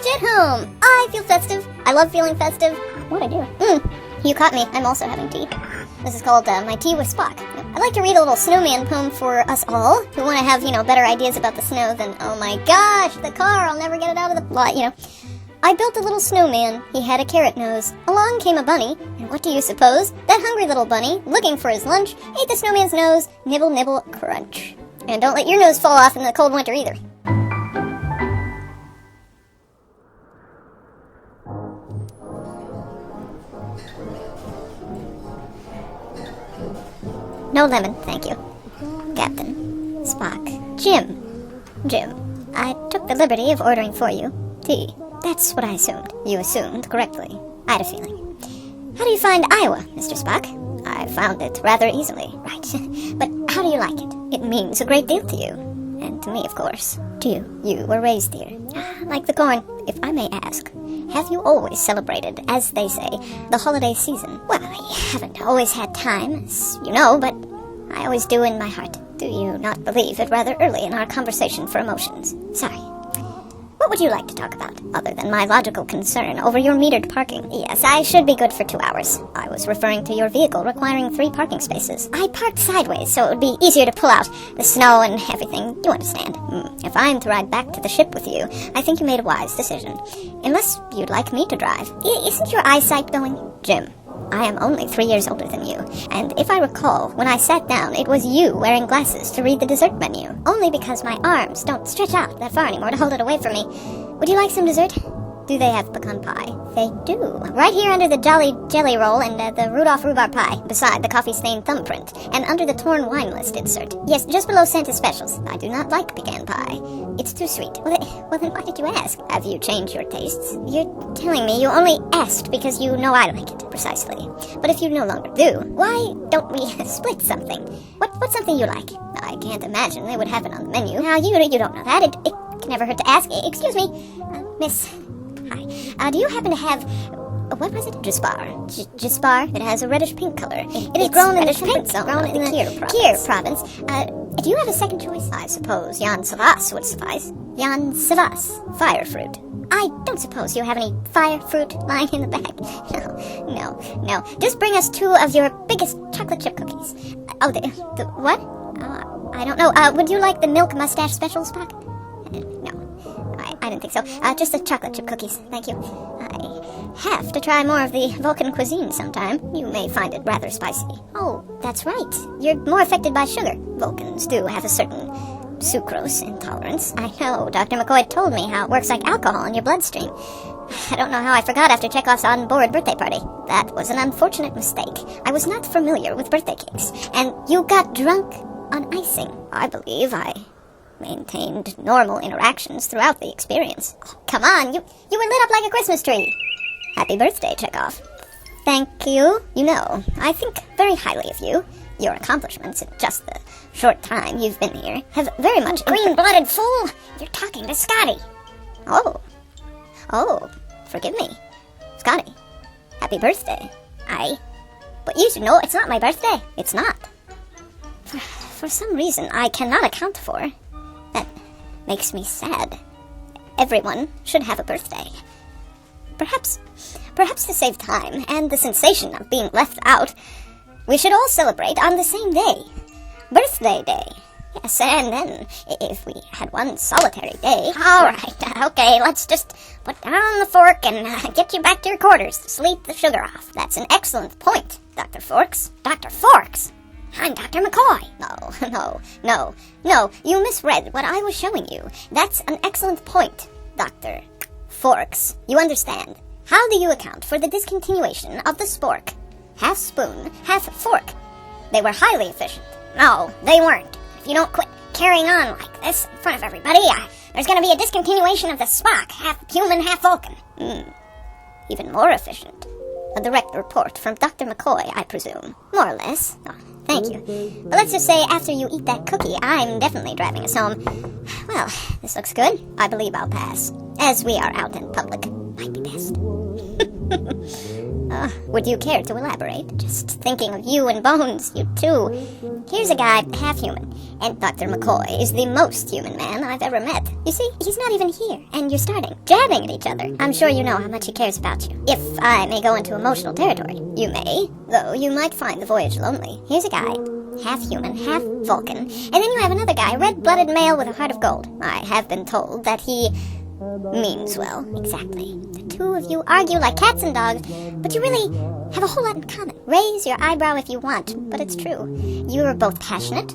Kitch at home. I feel festive. I love feeling festive. What'd I do? You caught me. I'm also having tea. This is called My Tea with Spock. I'd like to read a little snowman poem for us all who want to have, better ideas about the snow than, oh my gosh, the car, I'll never get it out of the lot, I built a little snowman. He had a carrot nose. Along came a bunny, and what do you suppose? That hungry little bunny, looking for his lunch, ate the snowman's nose, nibble, nibble, crunch. And don't let your nose fall off in the cold winter either. No lemon, thank you. Captain. Spock. Jim, I took the liberty of ordering for you tea. That's what I assumed. You assumed correctly. I had a feeling. How do you find Iowa, Mr. Spock? I found it rather easily, right? But how do you like it? It means a great deal to you. And to me, of course. To you. You were raised here. Like the corn, if I may ask. Have you always celebrated, as they say, the holiday season? Well, I haven't always had time, as you know, but I always do in my heart. Do you not believe it rather early in our conversation for emotions? Sorry. What would you like to talk about, other than my logical concern over your metered parking? Yes, I should be good for 2 hours. I was referring to your vehicle requiring 3 parking spaces. I parked sideways, so it would be easier to pull out the snow and everything. You understand? If I'm to ride back to the ship with you, I think you made a wise decision. Unless you'd like me to drive. Isn't your eyesight going? Jim, I am only 3 years older than you, and if I recall, when I sat down, it was you wearing glasses to read the dessert menu. Only because my arms don't stretch out that far anymore to hold it away from me. Would you like some dessert? Do they have pecan pie? They do. Right here under the Jolly Jelly Roll and the Rudolph Rhubarb Pie, beside the coffee-stained thumbprint, and under the torn wine list insert. Yes, just below Santa's specials. I do not like pecan pie. It's too sweet. Well then why did you ask? Have you changed your tastes? You're telling me you only asked because you know I like it, precisely. But if you no longer do, why don't we split something? What's something you like? I can't imagine they would have it on the menu. Now, you don't know that. It can never hurt to ask. Excuse me, Miss... Hi. Do you happen to have... what was it? Jaspar. It has a reddish-pink color. It is grown in the temperate zone, grown in the Kier province. Do you have a second choice? I suppose Jan Savas would suffice. Jan Savas. Fire fruit. I don't suppose you have any fire fruit lying in the bag. No. Just bring us 2 of your biggest chocolate chip cookies. The what? I don't know. Would you like the milk mustache special, Spock? No. I didn't think so. Just the chocolate chip cookies. Thank you. I have to try more of the Vulcan cuisine sometime. You may find it rather spicy. Oh, that's right. You're more affected by sugar. Vulcans do have a certain sucrose intolerance. I know. Dr. McCoy told me how it works like alcohol in your bloodstream. I don't know how I forgot after Chekhov's on-board birthday party. That was an unfortunate mistake. I was not familiar with birthday cakes. And you got drunk on icing. I believe I maintained normal interactions throughout the experience. Oh, come on, you were lit up like a Christmas tree. Happy birthday, Chekhov. Thank you. I think very highly of you. Your accomplishments in just the short time you've been here have very much... Green-blooded fool! You're talking to Scotty. Oh, forgive me. Scotty, happy birthday. But you should know it's not my birthday. It's not. For some reason I cannot account for. That makes me sad. Everyone should have a birthday. Perhaps to save time and the sensation of being left out, we should all celebrate on the same day. Birthday Day. Yes, and then, if we had one solitary day... All right, okay, let's just put down the fork and get you back to your quarters to sleep the sugar off. That's an excellent point, Dr. Forks. Dr. Forks? I'm Dr. McCoy. No, you misread what I was showing you. That's an excellent point, Dr. Forks. You understand. How do you account for the discontinuation of the spork? Half spoon, half fork. They were highly efficient. No, they weren't. If you don't quit carrying on like this in front of everybody, there's going to be a discontinuation of the Spock, half human, half Vulcan. Even more efficient. A direct report from Dr. McCoy, I presume. More or less. Oh, thank you. But let's just say after you eat that cookie, I'm definitely driving us home. Well, this looks good. I believe I'll pass. As we are out in public, might be best. Would you care to elaborate? Just thinking of you and Bones, you two. Here's a guy, half human, and Dr. McCoy is the most human man I've ever met. You see, he's not even here, and you're starting jabbing at each other. I'm sure you know how much he cares about you. If I may go into emotional territory, you may, though you might find the voyage lonely. Here's a guy, half human, half Vulcan, and then you have another guy, red-blooded male with a heart of gold. I have been told that he means well. Exactly. The two of you argue like cats and dogs, but you really have a whole lot in common. Raise your eyebrow if you want, but it's true. You are both passionate,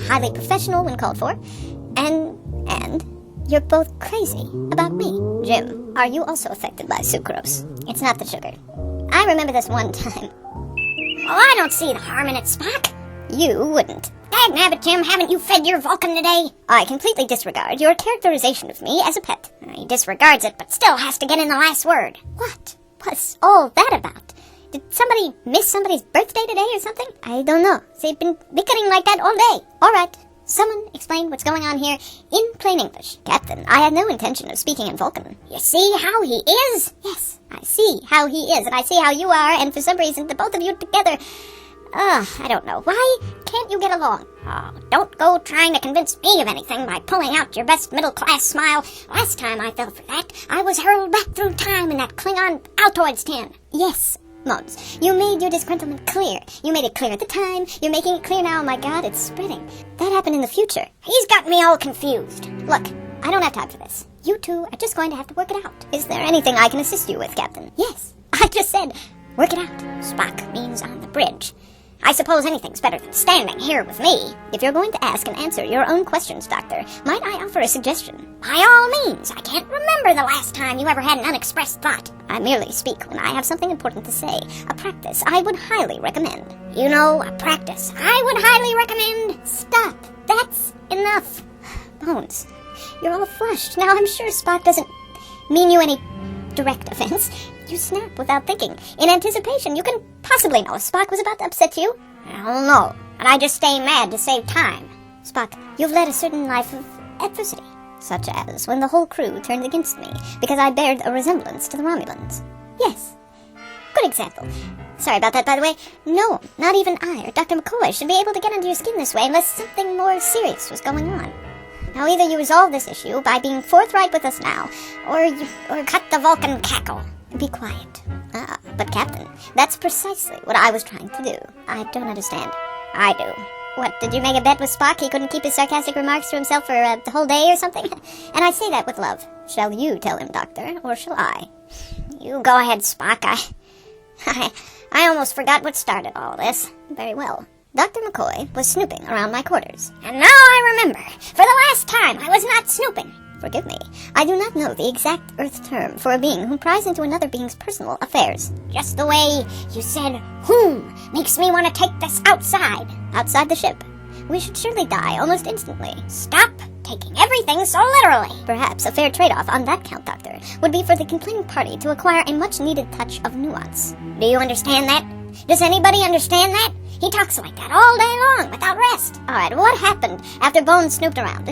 highly professional when called for, and you're both crazy about me. Jim, are you also affected by sucrose? It's not the sugar. I remember this one time. Well, I don't see the harm in it, Spock. You wouldn't. Dagnabbit, Jim, haven't you fed your Vulcan today? I completely disregard your characterization of me as a pet. He disregards it, but still has to get in the last word. What? What's all that about? Did somebody miss somebody's birthday today or something? I don't know. They've been bickering like that all day. All right. Someone explain what's going on here in plain English. Captain, I had no intention of speaking in Vulcan. You see how he is? Yes, I see how he is, and I see how you are, and for some reason, the both of you together... I don't know. Why can't you get along? Oh, don't go trying to convince me of anything by pulling out your best middle-class smile. Last time I fell for that, I was hurled back through time in that Klingon Altoids tin. Yes, Mons, you made your disgruntlement clear. You made it clear at the time. You're making it clear now. Oh my God, it's spreading. That happened in the future. He's got me all confused. Look, I don't have time for this. You two are just going to have to work it out. Is there anything I can assist you with, Captain? Yes, I just said, work it out. Spock means on the bridge. I suppose anything's better than standing here with me. If you're going to ask and answer your own questions, Doctor, might I offer a suggestion? By all means. I can't remember the last time you ever had an unexpressed thought. I merely speak when I have something important to say. A practice I would highly recommend. You know, a practice I would highly recommend. Stop. That's enough. Bones, you're all flushed. Now I'm sure Spock doesn't mean you any direct offense. You snap without thinking. In anticipation, you can possibly know if Spock was about to upset you. I don't know, but I just stay mad to save time. Spock, you've led a certain life of adversity, such as when the whole crew turned against me because I bared a resemblance to the Romulans. Yes. Good example. Sorry about that, by the way. No, not even I or Dr. McCoy should be able to get under your skin this way unless something more serious was going on. Now, either you resolve this issue by being forthright with us now, or cut the Vulcan cackle. Be quiet. But Captain, that's precisely what I was trying to do. I don't understand. I do. What, did you make a bet with Spock he couldn't keep his sarcastic remarks to himself for the whole day or something? And I say that with love. Shall you tell him, Doctor, or shall I? You go ahead, Spock. I almost forgot what started all this. Very well. Dr. McCoy was snooping around my quarters. And now I remember. For the last time, I was not snooping. Forgive me. I do not know the exact Earth term for a being who pries into another being's personal affairs. Just the way you said, whom, makes me want to take this outside. Outside the ship. We should surely die almost instantly. Stop taking everything so literally. Perhaps a fair trade-off on that count, Doctor, would be for the complaining party to acquire a much-needed touch of nuance. Do you understand that? Does anybody understand that? He talks like that all day long, without rest. All right, what happened after Bones snooped around?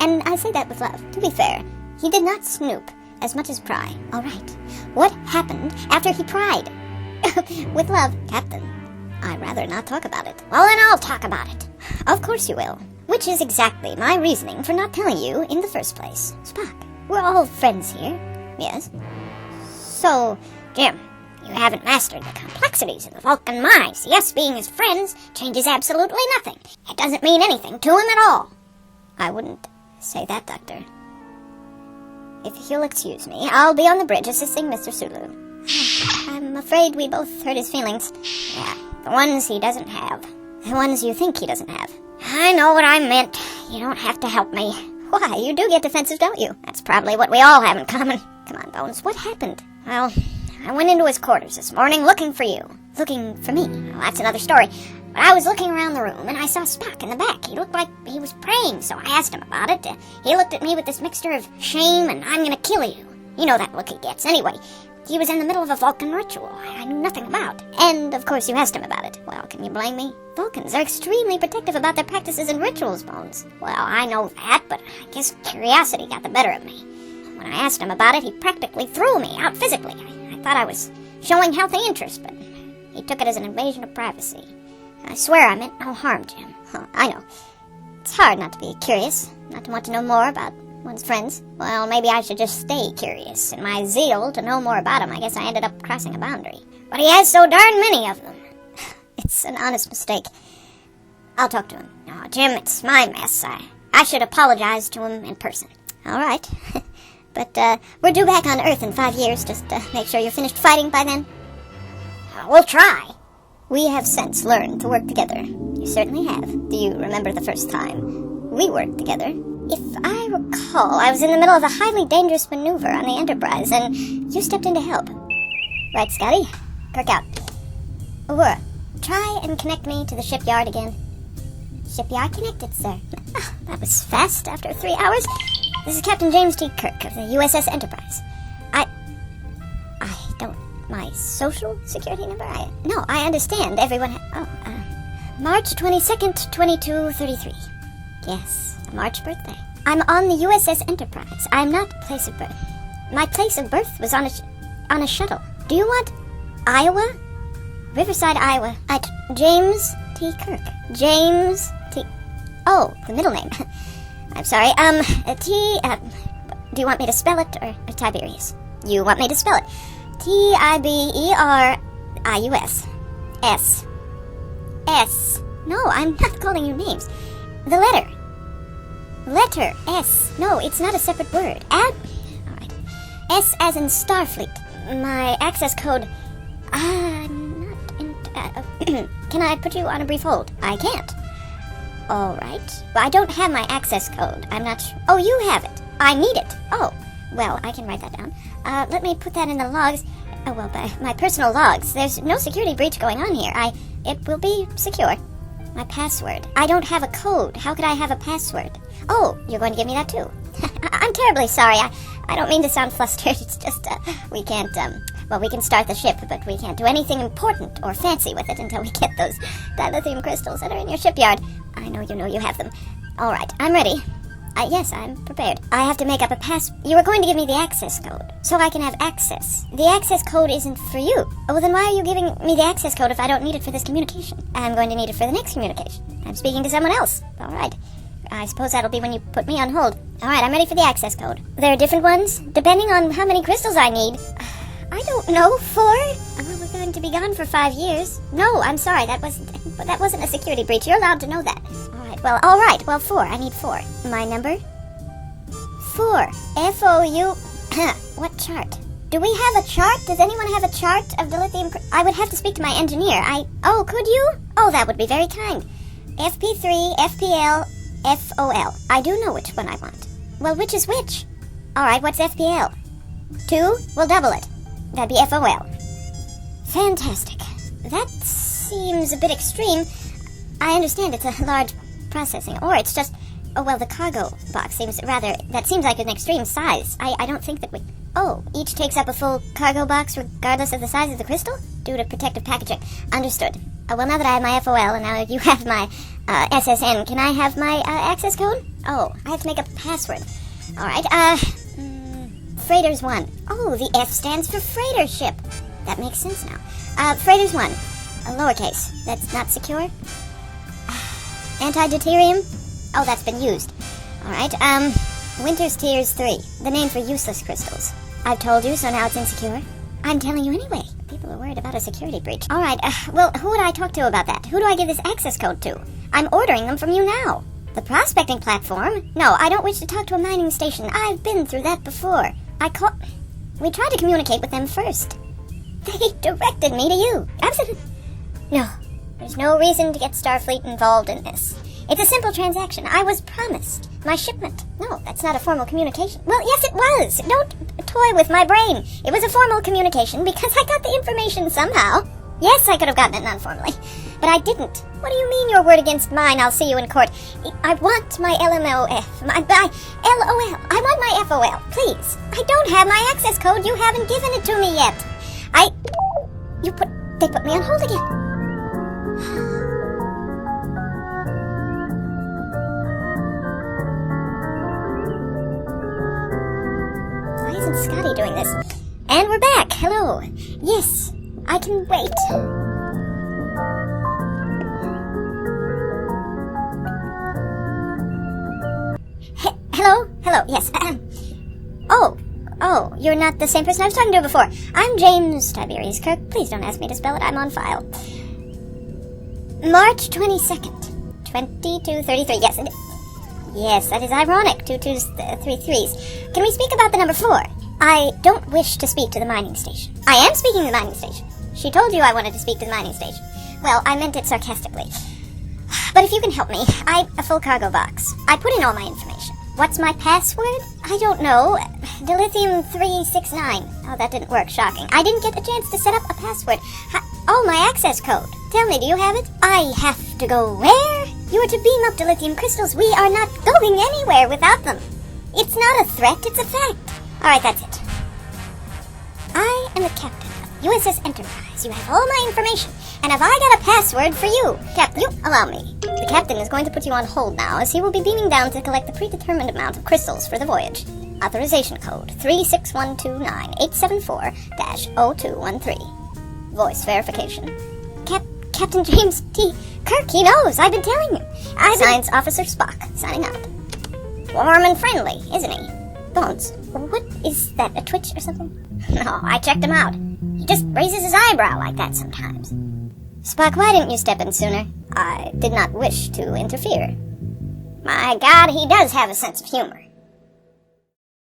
And I say that with love. To be fair, he did not snoop as much as pry. All right, what happened after he pried? With love, Captain. I'd rather not talk about it. Well, then I'll talk about it. Of course you will. Which is exactly my reasoning for not telling you in the first place. Spock, we're all friends here. Yes? So, Jim, you haven't mastered the complexities of the Vulcan minds. The us being his friends changes absolutely nothing. It doesn't mean anything to him at all. I wouldn't say that, Doctor. If you'll excuse me, I'll be on the bridge assisting Mr. Sulu. I'm afraid we both hurt his feelings. Yeah, the ones he doesn't have. The ones you think he doesn't have. I know what I meant. You don't have to help me. Why, you do get defensive, don't you? That's probably what we all have in common. Come on, Bones, what happened? Well, I went into his quarters this morning looking for you. Looking for me? Well, that's another story. But I was looking around the room, and I saw Spock in the back. He looked like he was praying, so I asked him about it. He looked at me with this mixture of shame and I'm gonna kill you. You know that look he gets. Anyway, he was in the middle of a Vulcan ritual I knew nothing about. And, of course, you asked him about it. Well, can you blame me? Vulcans are extremely protective about their practices and rituals, Bones. Well, I know that, but I guess curiosity got the better of me. When I asked him about it, he practically threw me out physically. I thought I was showing healthy interest, but he took it as an invasion of privacy. I swear I meant no harm, Jim. I know. It's hard not to be curious, not to want to know more about one's friends. Well, maybe I should just stay curious. In my zeal to know more about him, I guess I ended up crossing a boundary. But he has so darn many of them. It's an honest mistake. I'll talk to him. Oh, Jim, it's my mess. I should apologize to him in person. All right. But we're due back on Earth in 5 years. Just make sure you're finished fighting by then. We'll try. We have since learned to work together. You certainly have. Do you remember the first time we worked together? If I recall, I was in the middle of a highly dangerous maneuver on the Enterprise, and you stepped in to help. Right, Scotty? Kirk out. Uhura, try and connect me to the shipyard again. Shipyard connected, sir. Oh, that was fast after 3 hours. This is Captain James T. Kirk of the USS Enterprise. I don't... My social security number? No, I understand. Everyone... March 22nd, 2233. Yes, a March birthday. I'm on the USS Enterprise. I'm not place of birth. My place of birth was on a shuttle. Do you want Iowa? Riverside, Iowa. At James T. Kirk. James T. Oh, the middle name. I'm sorry. Do you want me to spell it or Tiberius? You want me to spell it? Tiberius. S. No, I'm not calling you names. The letter. Letter S. No, it's not a separate word. All right. S as in Starfleet. My access code. Can I put you on a brief hold? I can't. All right. But I don't have my access code. I'm not sure. Oh, you have it. I need it. Oh, well, I can write that down. Let me put that in the logs. Oh, well, my personal logs. There's no security breach going on here. It will be secure. My password. I don't have a code. How could I have a password? Oh, you're going to give me that too. I'm terribly sorry. I don't mean to sound flustered. It's just, we can't, we can start the ship, but we can't do anything important or fancy with it until we get those dilithium crystals that are in your shipyard. I know you have them. All right, I'm ready. Yes, I'm prepared. I have to make up a You were going to give me the access code, so I can have access. The access code isn't for you. Oh, well, then why are you giving me the access code if I don't need it for this communication? I'm going to need it for the next communication. I'm speaking to someone else. All right. I suppose that'll be when you put me on hold. All right, I'm ready for the access code. There are different ones, depending on how many crystals I need. I don't know, 4? We're going to be gone for 5 years. No, I'm sorry, that wasn't a security breach. You're allowed to know that. All right, 4. I need 4. My number? 4. F-O-U... What chart? Do we have a chart? Does anyone have a chart of the lithium... I would have to speak to my engineer. Oh, could you? Oh, that would be very kind. FP3, FPL, FOL. I do know which one I want. Well, which is which? All right, what's FPL? 2? We'll double it. That'd be FOL. Fantastic. That seems a bit extreme. I understand it's a large processing, or it's just... Oh, well, the cargo box seems like an extreme size. I don't think that we... Oh, each takes up a full cargo box regardless of the size of the crystal? Due to protective packaging. Understood. Well, now that I have my FOL and now you have my SSN, can I have my access code? Oh, I have to make up a password. All right, Freighters 1. Oh, the F stands for freighter ship. That makes sense now. Freighters 1. Lowercase. That's not secure? Anti-deuterium? Oh, that's been used. All right, Winter's Tears 3. The name for useless crystals. I've told you, so now it's insecure. I'm telling you anyway. People are worried about a security breach. All right, well, who would I talk to about that? Who do I give this access code to? I'm ordering them from you now. The prospecting platform? No, I don't wish to talk to a mining station. I've been through that before. We tried to communicate with them first. They directed me to you. Absolutely. No, there's no reason to get Starfleet involved in this. It's a simple transaction. I was promised my shipment. No, that's not a formal communication. Well, yes, it was. Don't toy with my brain. It was a formal communication because I got the information somehow. Yes, I could have gotten it non-formally, but I didn't. What do you mean your word against mine? I'll see you in court. I want my LMOF. LOL. I want my FOL, please. I don't have my access code. You haven't given it to me yet. They put me on hold again. Why isn't Scotty doing this? And we're back. hello. Yes, I can wait. Hello? Hello, yes. Oh, you're not the same person I was talking to before. I'm James Tiberius Kirk. Please don't ask me to spell it. I'm on file. March 22nd, 2233. Yes, yes, that is ironic. 2 2s, 3 3s. Can we speak about the number 4? I don't wish to speak to the mining station. I am speaking to the mining station. She told you I wanted to speak to the mining station. Well, I meant it sarcastically. But if you can help me, a full cargo box. I put in all my information. What's my password? I don't know. Dilithium 369. Oh, that didn't work. Shocking. I didn't get a chance to set up a password. Oh, my access code. Tell me, do you have it? I have to go where? You are to beam up dilithium crystals. We are not going anywhere without them. It's not a threat, it's a fact. Alright, that's it. I am the captain of USS Enterprise. You have all my information. And have I got a password for you? Captain, you allow me. The captain is going to put you on hold now, as he will be beaming down to collect the predetermined amount of crystals for the voyage. Authorization code 36129-874-0213. Voice verification. Captain James T. Kirk, he knows. I've been telling him. Science Officer Spock, signing out. Warm and friendly, isn't he? Bones, what is that, a twitch or something? No, I checked him out. He just raises his eyebrow like that sometimes. Spock, why didn't you step in sooner? I did not wish to interfere. My God, he does have a sense of humor.